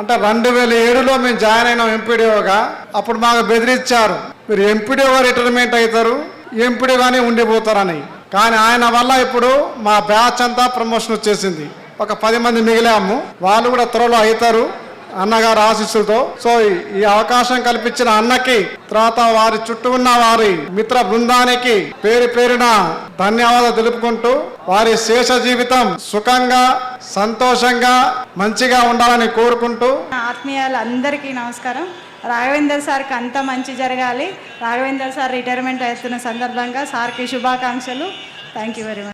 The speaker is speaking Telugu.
అంటే 2007లో మేము జాయిన్ అయినాం ఎంపీడీఓగా. అప్పుడు మాకు బెదిరించారు, మీరు ఎంపీడీఓగా రిటైర్మెంట్ అవుతారు, ఎంపీడీగానే ఉండిపోతారని. కానీ ఆయన వల్ల ఇప్పుడు మా బ్యాచ్ అంతా ప్రమోషన్ వచ్చేసింది. ఒక 10 మంది మిగిలాము, వాళ్ళు కూడా త్వరలో అవుతారు అన్నగారు ఆశీస్సులతో. సో ఈ అవకాశం కల్పించిన అన్నకి, తర్వాత వారి చుట్టూ ఉన్న వారి మిత్ర బృందానికి పేరు పేరున ధన్యవాదాలు తెలుపుకుంటూ, వారి శేష జీవితం సుఖంగా సంతోషంగా మంచిగా ఉండాలని కోరుకుంటూ, ఆత్మీయులు అందరికీ నమస్కారం. రాఘవేందర్ సార్కి అంత మంచి జరగాలి. రాఘవేందర్ సార్ రిటైర్మెంట్ అవుతున్న సందర్భంగా సార్కి శుభాకాంక్షలు. Thank you very much.